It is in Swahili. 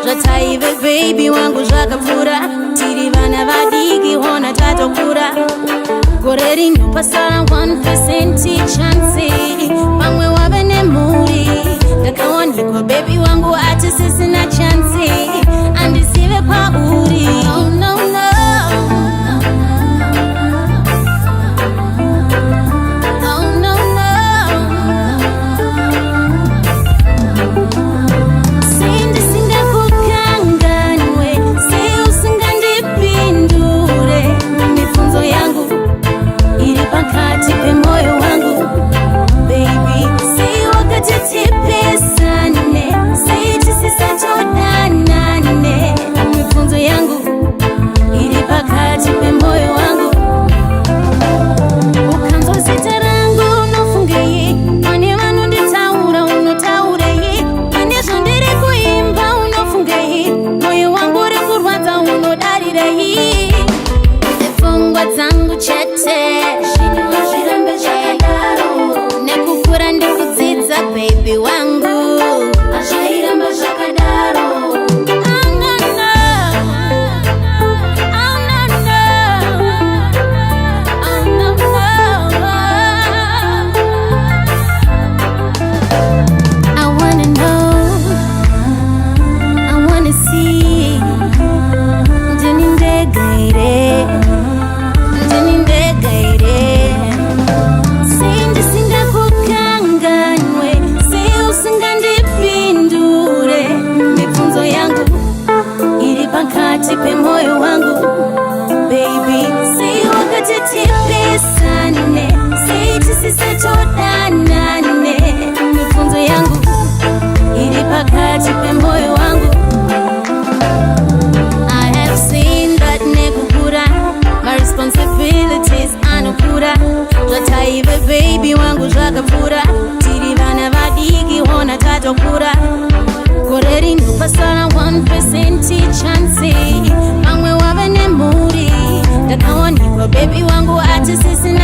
Zvotaive baby wangu zvakapfura, tiri vana vadiki hona tatokura. Gore rino pasara 1% chance, pamwe wave nemhuri. Ndakawanikwa baby wangu ati sisina chance, andisive pauri. Oh no no, oh no no. Pakati pemoyo wangu baby, si wakati tipesane, si tisisatodanane. Mifunzo yangu iri pakati pemoyo wangu. Ukanzo zitarangu unofungeyi, mane vanu nditaura unotaurei, mane zvondiri kuimba unofungeyi, moyo wangu uri kurwadza unodarirei. Pfungwa dzangu chete nekukura ndikudzidza baby wangu, azvairamba zvakadaro. Pakati pemoyo wangu baby, si wakati tipesane, si tisisatodanane. Mifunzo yangu iri pakati pemoyo wangu. I have seen that nekukura, my responsibilities anokura. Zvotaive baby wangu zvakapfura, tiri vana vadiki hona tatokura. Gore rino pasara 1% chance, pamwe wave nemhuri. Ndakawanikwa baby wangu ati sisina